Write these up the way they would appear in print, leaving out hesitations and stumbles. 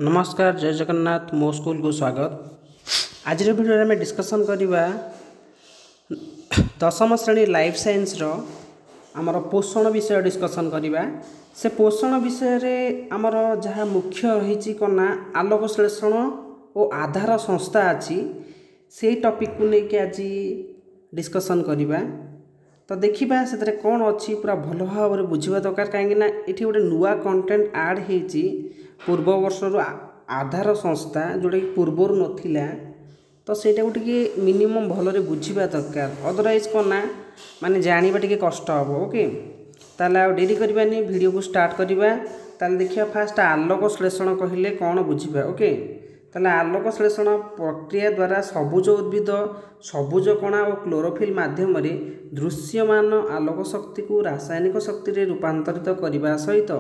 नमस्कार जय जगन्नाथ मो स्कूल को स्वागत। आज वीडियो में डिस्कसन करवा दशम श्रेणी लाइफ साइंस आमर पोषण विषय डिस्कसन करवा। से पोषण विषय रे आमर जहाँ मुख्य रही कना आलोक श्लेषण और आधार संस्था अच्छी से टॉपिक को लेकिन आज डिस्कसन करवा। तो देखा से कौन अच्छी पूरा भल भाव में बुझा दरकार कहीं ये गोटे नुआ कंटेंट आड होती पूर्व वर्षर आधार संस्था जोटा कि पूर्वर नथिला। तो सेटा को टिके मिनिमम भलरे बुझा दरकार अदरवाइज कौन माने जानिबा टिके कष्ट हम। ओके ताले आ डेरी करबानी वीडियो को स्टार्ट करवा। ताले देखिया फास्ट आलोक श्लेषण कहले कौन बुझिबा। ओके ताले आलोक श्लेषण प्रक्रिया द्वारा सबुज उद्भिद सबुज कणा और क्लोरोफिल माध्यम रे दृश्यमान आलोक शक्ति को रासायनिक शक्ति रे रूपांतरित करने सहित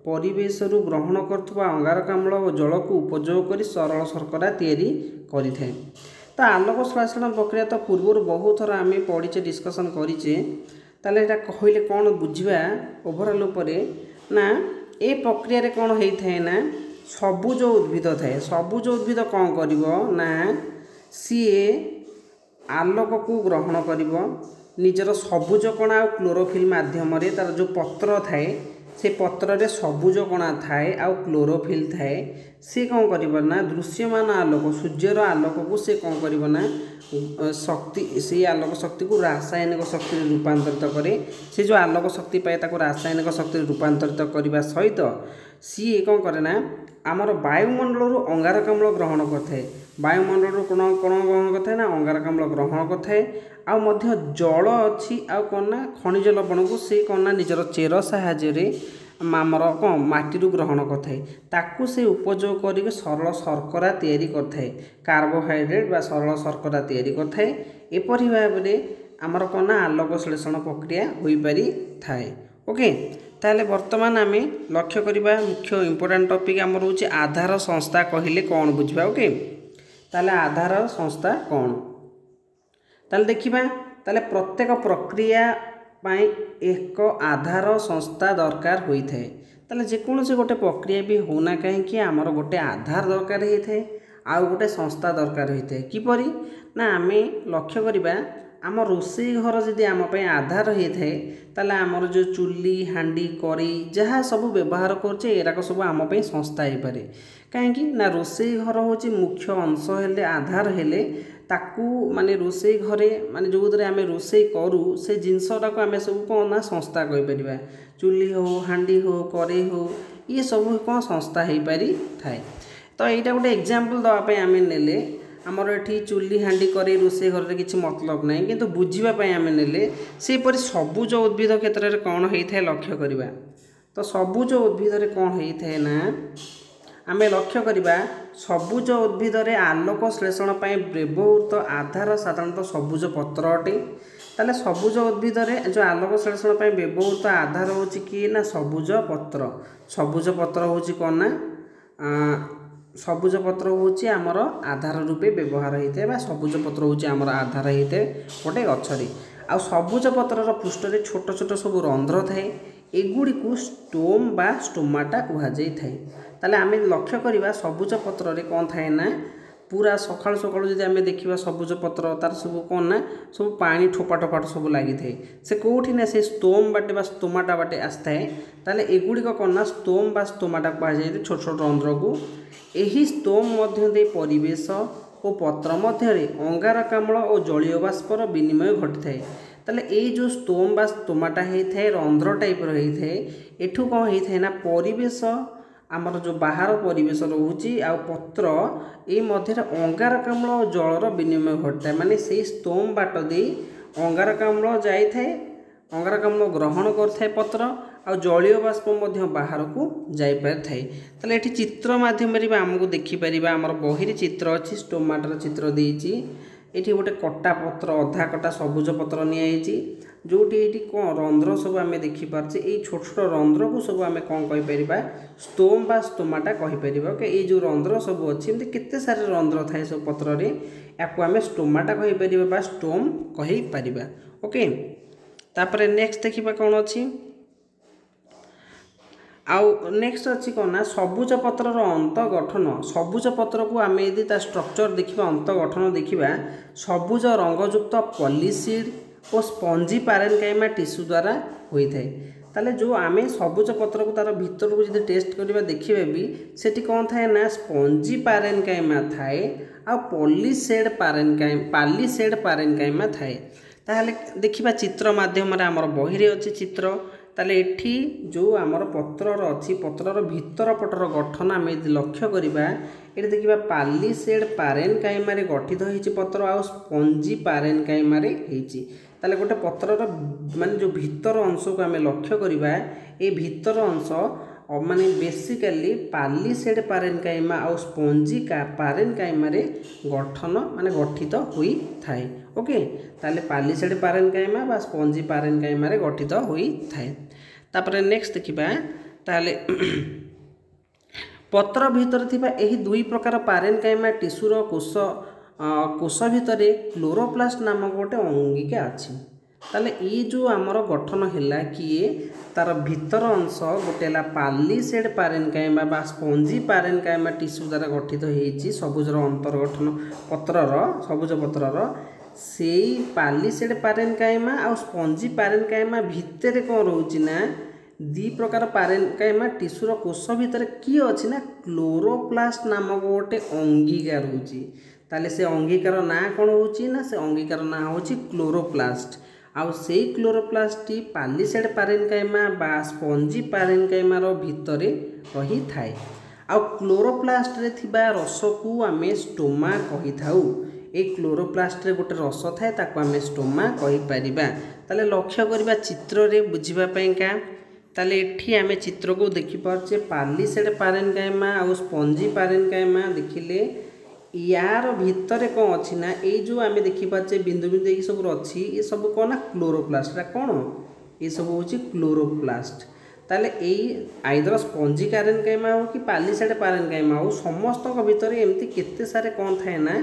परिवेश ग्रहण करथुवा अंगारकाम्ल और जल को उपयोग कर सरल शर्करा तैयारी करिथाय। तो आलोक श्लेषण प्रक्रिया तो पूर्व बहुत थर आम पढ़ीचे डिस्कसन करिचे। ताले एटा कहले कौन बुझिबा ओवरऑल उपरे ना ए प्रक्रिया रे कौन होइथाय ना सबुज उद्भिद थाए। सबुज उद्भिद कौन करिवो ना सीए आलोक को ग्रहण करिवो निजर सबुज कणा और क्लोरोफिल माध्यम रे तार जो पत्र थाए से पत्र रे सबुज कणा थाए आ क्लोरोफिल थाए से कौन करिवो ना दृश्यमान आलोक सूर्यर आलोक को से कौन करिवो ना शक्ति से आलोक शक्ति को रासायनिक शक्ति रूपांतरित करे। से जो आलोक शक्ति पाए ताको रासायनिक शक्ति रूपांतरित करने सहित सी कौन करे ना आमर वायुमंडल अंगारकाम्ल ग्रहण करथे। वायुमंडल कौन कौन ग्रहण करथे ना अंगारकाम्ल ग्रहण करथे आ मध्य जल अच्छी आ कौन ना खनिज लवण को से कौन ना निजर चेर साहाय्य आमर कौन माटी ग्रहण करथे ताकू से उपयोग करके सरल शर्करा तैयारी करथे कार्बोहाइड्रेट बा सरल शर्करा तैयारी करथे। एपरि भाव में आमर कौन ना आलोक श्लेषण प्रक्रिया होई पारि थाए। ओके ताले वर्तमान आम लक्ष्य करवा मुख्य इंपोर्टेंट टॉपिक आमर होची आधार संस्था कहले कौन बुझा। ओके ताले आधार संस्था कौन ताले देखिबा। ताले प्रत्येक प्रक्रिया पाई एक आधार संस्था दरकार होता है। ताले जेकोसी गोटे प्रक्रिया भी होना कहीं आमर गोटे आधार दरकार होता है आउ गोटे संस्था दरकार होता है। किपरि ना आम लक्ष्य करवा आम रोषेई घर जदि आम आधार होता है ताले आमर जो चुली हांडी करी जहाँ सब व्यवहार करछे एराक सब आम संस्था हो पारे। कहीं ना रोषेई घर हूँ मुख्य अंश हेले आधार हेले ताकू माने रोषेई घरे माने जो आम रोषेई करूँ से जिनसटा को आम सब कौन ना संस्था कहीपर। चुली हो हांडी हो कड़े हो ये सब कौन संस्था हो पारि थाए। तो यहाँ गोटे एग्जांपल दवाई आम नेले आमर ये चुली हांडी करे रोषेई घर किसी मतलब ना किंतु बुझापी आम नेले सेपरि सबुज उद्भिद क्षेत्र में कौन होता है लक्ष्य करवा। तो सबुज उद्भिद कौन होता है ना आम लक्ष्य करवा सबुज उद्भिद आलोक श्लेषण व्यवहृत आधार साधारणतः सबुज पत्र अटे। ताले सबुज उद्भिद जो आलोक श्लेषण व्यवहृत आधार हो कि ना सबुज पत्र। सबुज पत्र हूँ कौन ना सबुज पत्र हूँ आमर आधार रूपे व्यवहार होता है सबुज पत्र हूँ आमर आधार होता है गोटे गचरे। आ सबुज पत्रर पृष्ठ छोट छोट सब रंध्र थाए एगुड़ी को स्टोम बा स्टोमाटा कहुए। ताले आम लक्ष्य करवा सबुज पत्र रे कौन थाए ना पूरा सकाळु सकाळु जदि आम देखा सबुज पत्र तार सब कौन ना सब पानी ठोपा ठोपा सब लगी थाए से कौटी ना से स्टोम बाटे बा स्टोमाटा बाटे आसताए। ताले एगुड़िक कौन ना स्टोम बा स्टोमाटा कहुए छोट छोट रंध्र को यही स्टोम मध्य दे परिवेश और पत्र मध्य अंगारकाम्ल और जलीय बाष्पर विनिमय घटी थाए। ताले ये जो स्टोम बा स्टोमाटा होता है रंध्र टाइप होता है एठू कौन होता है ना परिवेश आमर जो बाहर परिवेश रोचे आ पत्र ये मध्य अंगारकाम्ल और जलर विनिमय घटता है। माने से स्टोम बाट दे अंगारकाम्ल जाए अंगारकाम्ल ग्रहण करता है पत्र आ जलीय बाष्प बाहर को जापर थाए। ताले ये चित्र माध्यम आमको देखिपर आमर बही चित्र अच्छी स्टोमाटर चित्र देती ये गोटे कटा पत्र अधा कटा सबुज पत्र नि जोटी ये कौन रंध्र सब आम देखिपारे ये छोट छोट रंध्र को सब आम कौन कहीपर स्टोम बा स्टोमाटा कहीपर। ये जो रंध्र सब अच्छी केते सारे रंध्र थाए सब पत्र या आम स्टोमाटा कहीपर स्टोम कहीपर। ओके तापर नेक्स्ट देखा कौन अच्छी आउ नेक्स्ट अच्छी कौन ना सबुज पत्रर अंत गठन सबुज पत्र को आम यदि स्ट्रक्चर देखा अंत गठन देखा सबुज रंगयुक्त पॉलीसीड और स्पंजी पारेनकाइमा टिश्यू द्वारा होता है। ताले जो आम सबुज पत्र को तार भीतर को जब टेस्ट करवा देखिए भी सेठी कौन थाए ना स्पंजी पारेनकाइमा थाए आ पालीसेड पारेनकाइमा थाए। ताहले देखिबा चित्र माध्यम रे हमर बही रे अछि चित्र ताले एठी जो आमर पत्रर अच्छी पत्रर भीतर पटर गठन आम यदि लक्ष्य करवा ये देखिए पालीसेड पारेनकाइमा रे गठित होइछि पत्र आ स्पंजी पारेनकाइमा रे होइछि। ताले गोटे पत्रर माने जो भीतर अंश को आम लक्ष्य करवा ये भीतर अंश माने बेसिकली पालीसेड पारेनकाइमा और स्पंजी पारेनकाइमा रे गठन माने गठित होई थाए। ओके ताले पालीसेड पारेनकाइमा बा स्पंजी पारेनकाइमा रे गठित होई थाए। तापरे नेक्स्ट देखिबा ताले पत्र भीतर थिबा एही दुई प्रकार पारेनकाइमा टिश्यूर कोष भितर क्लोरोप्लास्ट नामक गोटे अंगिका अछि। ताले ये जो आमर गठन है किए तार भीतर अंश गोटे पालीसेड पारेनकाइमा बा स्पंजी पारेनकाइमा टिश्यू द्वारा गठित होइछि सबुजर अंतर्गठन पत्रर सबुज पत्रर से पालीसेड पारेनकाइमा आ स्पंजी पारेनकाइमा भितर कौन रोचे ना दी प्रकार पारेनकाइमा टिश्यूर कोष भितर किए अच्छी ना क्लोरोप्लास्ट नामक गोटे अंगिका रोचे। ताले से अंगिकार ना कौन होची ना से अंगिकार ना होची क्लोरोप्लास्ट आउ से क्लोरोप्लास्ट पालीसेड पारेनकाइमा बा स्पंजी पारेनकाइमा रो भितर रही थाए। आउ क्लोरोप्लास्ट रे थिबा रस को आमे स्टोमा कहि थाउ। ए क्लोरोप्लास्ट रे गोटे रस थाए ताको आमे स्टोमा कहि परिबा। ताले लक्ष्य करबा चित्र रे बुझिबा पयका ताले एठी आमे चित्र को देखि पारछे पालीसेड पारेनकाइमा आउ स्पंजी पारेनकाइमा देखिले यार भितर कौन अच्छी ना ये जो आम देखिपारे बिंदु बिंदु ये सब अच्छी ये सब कौन ना क्लोरोप्लास्ट कौन ये सब हूँ क्लोरोप्लास्ट। ताले आइदर स्पंजी पारेनकाइमा हो कि पालीसेड पारेनकाइमा हो समस्त भितर एमती केते सारे कौन थाए ना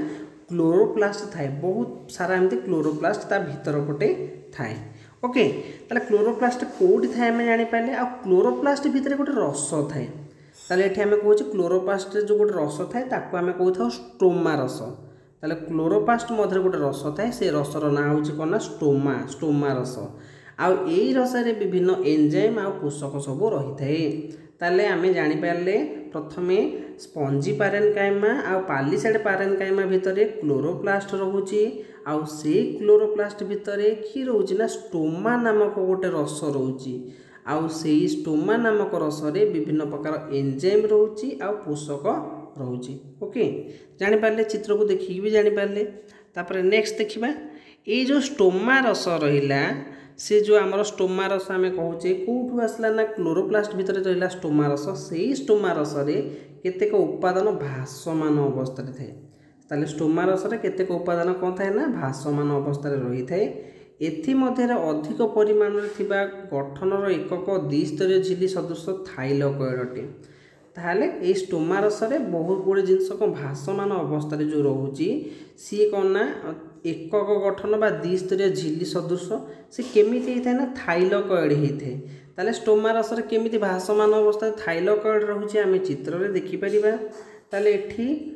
क्लोरोप्लास्ट थाए बहुत सारा एमती क्लोरोप्लास्ट ता भीतर पटे थाए। ओके ताले क्लोरोप्लास्ट कोठी थाए आम जानि पाले आ क्लोरोप्लास्ट भितर गोटे रस थाए। ताले एठी आमे कहूँ क्लोरोप्लास्ट जो गोटे रस थाए ताको आमे कहू स्टोमा रस। ताले क्लोरोप्लास्ट मध्य गोटे रस थाए से रसर ना हूँ कौन ना स्टोमा रस आउ एई रसरे विभिन्न एंजाइम आउ पोषक सब रही थाए। ताले आमे जानि पारले प्रथमे स्पंजी पारेनकाइमा आउ पालीसेड पारेनकाइमा भितर क्लोरोप्लास्ट रहुची आउ से क्लोरोप्लास्ट भितर कि रोची ना स्टोमा नामक गोटे रस रोची आउ से स्टोमा नामक रसरे विभिन्न प्रकार एंजाइम रोची आउ पोषक रोची। ओके जानि पारले चित्र को देखिक भी जानि पारले। तापर नेक्स्ट देखिबा ये जो स्टोमा रस रहिला से जो आमर स्टोमा रस आम कहूचे कौटू आसला ना क्लोरोप्लास्ट भितर रहा स्टोमा रस से स्टोमा रसरे केतेक उपादान भासमान अवस्था थाए। ताले स्टोमा रसरे केतेक उपादान कौन थाए ना भासमान अवस्था रही थाए। एथिमध्यरे अधिक परिमाण में थिबा गठनर एकक द्विस्तरीय झिल्ली सदृश थाइलकॉइड अटे। ताहले ए स्टोमा रसरे बहुत गुड़े जिनस कौन भासमान अवस्था जो रोची सी कौन ना एकक गठन बा द्विस्तरीय झिल्ली सदृश से केमिति होता है ना थाइलकॉइड होता है। ताले स्टोमा रसरे केमिति भासमान अवस्था थाइलकॉइड रोचे आम चित्र में देखिपर। ताले एठी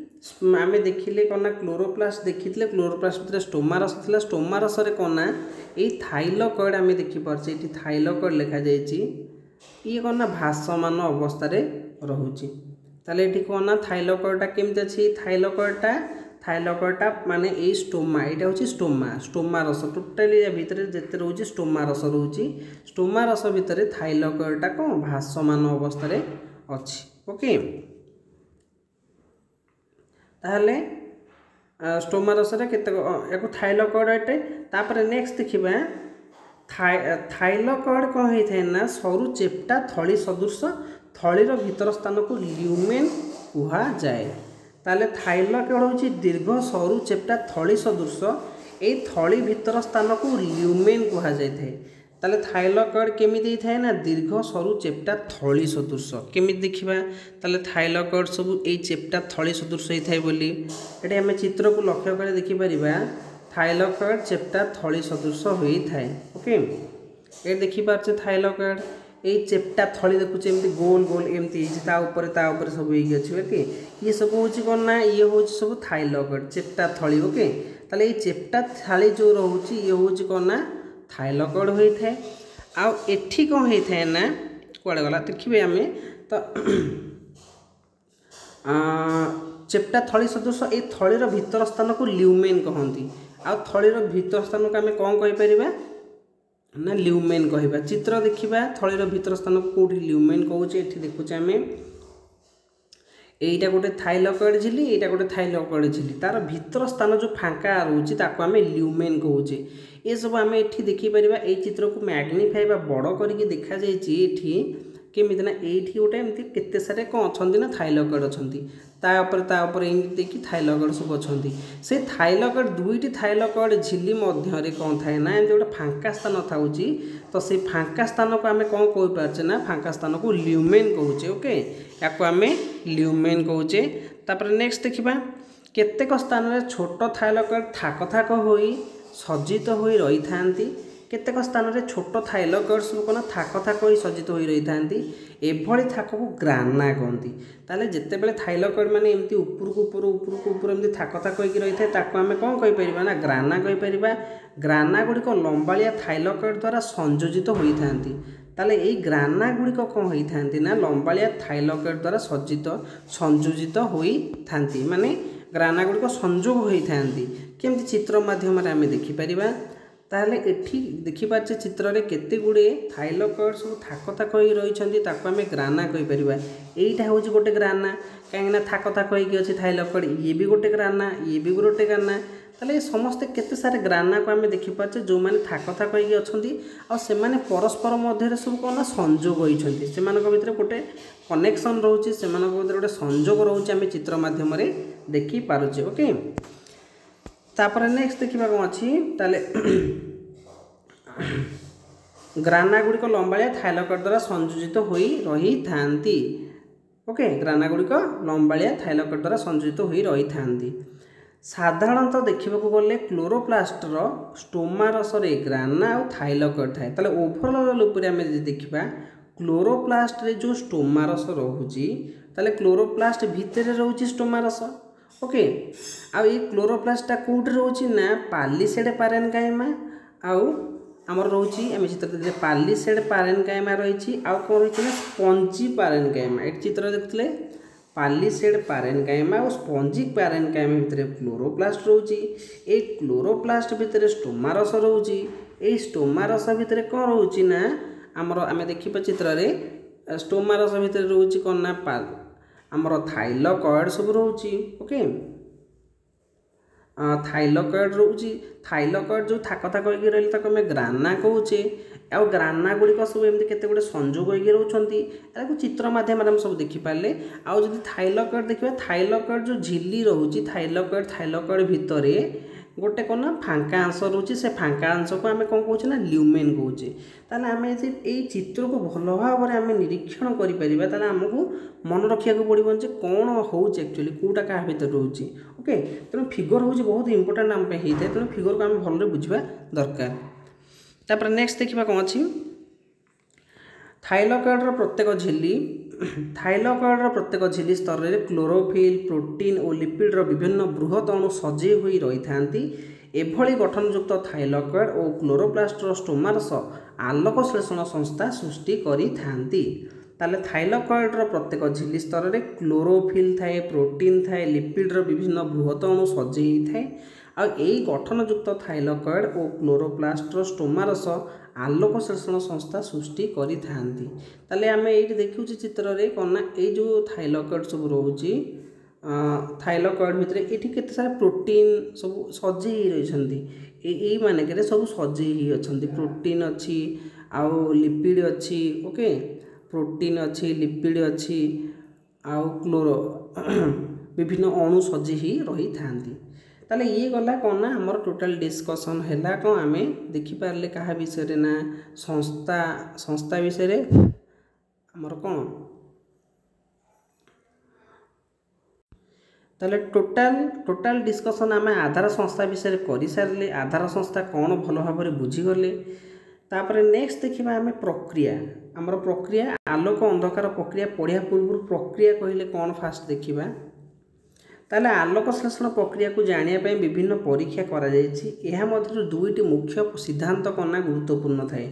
आम देखिले कौन ना क्लोरोप्लास्ट देखी क्लोरोप्लास्ट भितर स्टोमा रस था स्टोमा रसरे कौन ना ये थाइलकॉइड आम देखिपारे ये थाइलकॉइड लिखा जाइए ये कौन ना भासमान अवस्था रोचे। ताले ये कौन ना थाइलकॉइडटा केमती अच्छी थाइलकॉइडटा माने ये स्टोमा यहाँ हूँ स्टोमा रस टोटाली भितर जिते रोचे स्टोमा रस रोचे स्टोमा रस भितर थाइलकॉइडटा कौन भासमान अवस्था अच्छी। ओके ताहले स्टोमा रसरे केते या थाइलकॉइड अटे। तापर नेक्स्ट देखिबा थाइलकॉइड कौन होता है ना सरू चेप्टा थली सदृश थलीर भीतर स्थान को ल्यूमेन कुहा जाए। ताले थाइलकॉइड हूँ दीर्घ सरू चेप्टा थली सदृश ये थली भीतर स्थान को ल्यूमेन कुहा जाए थाए। ताले थाइलकॉइड केमिति थाए ना दीर्घ सरू चेप्टा थली सदृश केमिति देखिबा ताले थाइलकॉइड सब ए चेप्टा थली सदृश होता है बोली एटे आमे चित्र को लक्ष्य कर देखि परिबा थाइलकॉइड चेप्टा थली सदृश होता है। ओके ये देखि पारछे थाइलकॉइड ये चेप्टा थली देखुचे एमती गोल गोल एमती ऊपर सब ये अच्छे ओके ये सब हूँ कौन ना ये हूँ सब थाइलॉइड चेप्टा थली ओके ताले ये चेप्टा थाली जो रोचे ये हूँ कौन ना थाइलॉइड होता है आउ एठी कौन होता है ना कड़े गला देखिए आम तो चेप्टा थली सदृश ये थलीर भितर स्थान को ल्यूमेन कहती आ थलीर भितर स्थान को आम कौन कहीपर ना ल्यूमेन कहवा चित्र देखा थलीर भितर स्थान को कौटी ल्यूमेन कहे ये देखुचे आम यहीटा गोटे थाइलॉइड झिल्ली यहाँ गोटे थाइलॉइड झिल्ली तार भितर स्थान जो फांका रोचे ताको आम ल्यूमेन कहे ये सब आम ये देखिपर ये चित्र को मैग्निफाई बड़ करके देखा जाइए केमी ना ये गोटे एमती केते सारे कौन अच्छा ना थाइलॉइड अच्छा एमती देखिए थाइलॉइड सब अच्छा से थाइलॉइड दुईटी थाइलॉइड झिल्ली मध्य कौन थाए ना एमती गोटे फांका स्थान था तो से फांका स्थान को आम कौन कहीपे ना फांका स्थान को ल्यूमेन कहे ओके या आम ल्यूमेन कहे तापर नेक्स्ट देखा केतेक स्थान में छोट थाइलॉइड थाक थाक हो सज्जित हो रही था केतेक स्थान में छोट थाइलॉइड सब कौन थाक थाक हो सज्जित हो रही था एभली थाक को ग्राना कहती ताले जिते बड़े थाइलॉइड माने एमती ऊपर एमती थाक थाक हो रही है ताको आम कौन कहीपर ना ग्राना कहीपर ग्राना गुड़िक लंबालिया थाइलॉइड द्वारा संयोजित होता ताले यही ग्राना गुड़िक कौन होता ना लंबालिया थाइलॉइड द्वारा संयोजित होता माने ग्राना गुड़िक संजोग होता केमती चित्र माध्यम आम देखिपर ताहले एठी देखिपारे चित्र में केते गुड़े थाइलॉइड सब थाक थाक हो रही आम ग्राना कहीपर यहीटा हूँ गोटे ग्राना कहीं थाक थाक होती थाइलॉइड ये भी गोटे ग्राना ये भी गोटे ग्राना ताले समस्ते केते सारे ग्राना को आम देखिपारे जो मैंने थाक थाक होने परस्पर मध्य सब कौन संजोग होती से भितर गोटे कनेक्शन रोचे से गोटे संजोग रोचे आम चित्र मध्यम देखिपारे ओके तापर नेक्स्ट देखा कौन अच्छी ताले ग्राना गुड़िक लंबालिया थाइलॉइड द्वारा संयोजित हो रही था ओके ग्राना गुड़िक लंबालिया थाइलॉइड द्वारा संयोजित हो रही था साधारणतः देखा गले क्लोरोप्लास्टर स्टोमा रस ग्राना और थाइलॉइड थाए ताले ओभरऑल उपर आम देखा क्लोरोप्लास्ट रे जो स्टोमा रस रोचे ताले क्लोरोप्लास्ट भितर रोचे स्टोमा रस ओके आ ये क्लोरोप्लास्टा कौटे रोचे ना पालिसेड पारेनकाइमा आउ आमर रोची आम चित्र पालिसेड पारेनकाइमा रही आउ कौन रही ना स्पंजी पारेनकाइमा ये चित्र देखते पालिसेड पारेनकाइमा और स्पंजिक पारेनकाइमा भितर क्लोरोप्लास्ट रोची ये क्लोरोप्लास्ट भितर स्टोमा रस रोची ये स्टोमा रस भितर कौन रोची ना आमर आम देखिपा चित्र में स्टोमा रस भितर रोची कौन ना आमर थाइलॉइड सब रोची ओके थाइलॉइड रोची थाइलॉइड जो थाक थाक हो रही आम ग्राना कहे आ ग्राना गुड़िक सब एमती केते गुड़े संजोग हो रोचंती चित्र माध्यम सब देखिपारे आउ जब थाइलॉइड देखिए थाइलॉइड जो झिल्ली रोची थाइलॉइड भितर गोटे कौन ना फांका अंश रोचे से फांका अंश को आम कौन कहे ना ल्यूमेन कहे ताले आम ये चित्र को भल भाव में आम निरीक्षण करें आमको मन रखा पड़ो कौन हो एक्चुअली कौटा क्या भर रोचे ओके तेणु फिगर हूँ बहुत इंपोर्टाट आम होता है तेणु फिगर को आम भल बुझा दरकार तापर नेक्स्ट देखा कौन अच्छी थाइलॉइड प्रत्येक झिल्ली थाइलॉइड प्रत्येक झिल्ली स्तर में क्लोरोफिल प्रोटीन और लिपिड विभिन्न बृहत अणु सजे हो रही था एभली गठनयुक्त थाइलॉइड और क्लोरोप्लास्टर स्टोमारस आलोक श्लेषण संस्था सृष्टि करी थांती ताले थाइलॉइड प्रत्येक झिल्ली स्तर में क्लोरोफिल थाए प्रोटीन थाए लिपिड विभिन्न बृहत अणु सजे थाए आ गठनयुक्त थाइलॉइड और क्लोरोप्लास्टर स्टोमारस आलोक श्लेषण संस्था सृष्टि करी थांती ताले आम ये देखुचे चित्र में कौन ना ये जो थाइलॉइड सब रोचे थाइलॉइड भितर ये केते सारा प्रोटीन सब सजे रही मानक सब सजे ही अच्छा प्रोटीन अच्छी आउ लिपिड अच्छी ओके प्रोटीन अच्छी लिपिड अच्छी आउ क्लोरो विभिन्न अणु सजे ही रही थांती ताले ये गला कौन ना आमर टोटाल डिस्कसन है कौन आम देखिपारे क्या विषय ना संस्था विषय आमर कौन ताले टोटाल डिस्कसन आम आधार संस्था विषय कर सारे आधार संस्था कौन भल भाव में बुझीगले तापर नेक्स्ट देखा आम प्रक्रिया आमर प्रक्रिया आलोक अंधकार प्रक्रिया पढ़िया पूर्व प्रक्रिया कहले कौन फास्ट देखा ताले आलोक श्लेषण प्रक्रिया को जानापी विभिन्न परीक्षा कर दुईटी मुख्य सिद्धांत कना गुरुत्वपूर्ण थाए।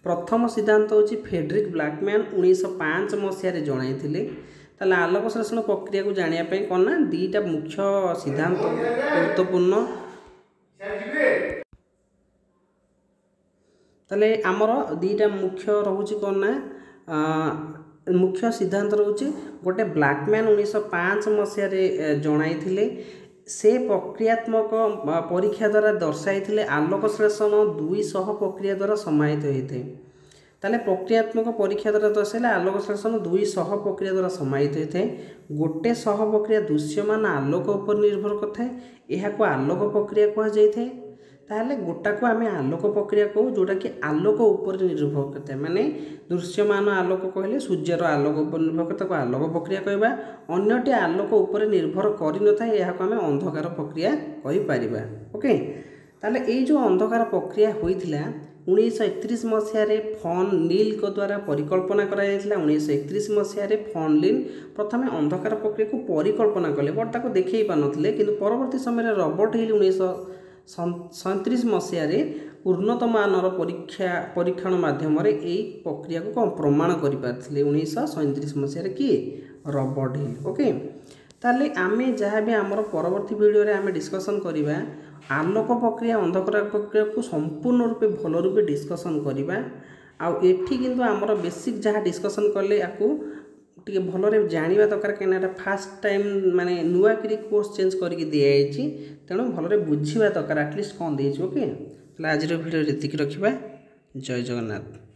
प्रथम सिद्धांत हूँ फेडरिक ब्लैकमैन 1905 मसीह जनाई ताले आलोक श्लेषण प्रक्रिया को जानापी कना दुईटा मुख्य सिद्धांत गुरुत्वपूर्ण ताले आमर दुईटा मुख्य रोचे कौन ना मुख्य सिद्धांत रोचे गोटे ब्लैकमैन 1905 मसीह जनाई से प्रक्रियात्मक परीक्षा द्वारा दर्शाई आलोक श्लेषण 200 प्रक्रिया द्वारा समाहित होता है। ताले प्रक्रियात्मक परीक्षा द्वारा दर्शाइले आलोक श्लेषण 200 प्रक्रिया द्वारा समाहित होता है। गोटे सह प्रक्रिया दृश्यमान आलोक उपर निर्भर करता है को आलोक प्रक्रिया कहुए। ताहले गोटा को आम आलोक प्रक्रिया कहू जोटा कि आलोक उपर निर्भर करता है माने दृश्यमान आलोक कहले सूर्यर आलोक उपर निर्भर करता आलोक प्रक्रिया कहवा अन्यटी आलोक उपर निर्भर कर न को आम अंधकार प्रक्रिया कहीपर। ओके ताहले ये जो अंधकार प्रक्रिया होता 1931 मसीह फॉन नील को द्वारा परिकल्पना कराई 1931 मसीह फॉन नील प्रथम अंधकार प्रक्रिया को परिकल्पना कले बट ताको देखई पानथिले किंतु परवर्ती समय रॉबर्ट हिल 1937 मसीह उन्नत मानर परीक्षण माध्यम यही प्रक्रिया को कौन प्रमाण कर 1937 मसीह किए रॉबर्ट हिल। ओके ताले आमे जहाँ भी आमर परवर्ती वीडियो रे आमे डिस्कशन करिबा आलोक प्रक्रिया अंधकार प्रक्रिया को संपूर्ण रूपे भल रूपे डिस्कशन करिबा आउ एठी किंतु आमर बेसिक जहाँ डिस्कशन कले याकू टे भल जाना दरकार कहीं फास्ट टाइम माने नुआ करी कोर्स चेंज करके दिखाई तेणु भल बुझा दरकार एटलिस्ट कौन दे। ओके आज वीडियो ये रखा। जय जगन्नाथ।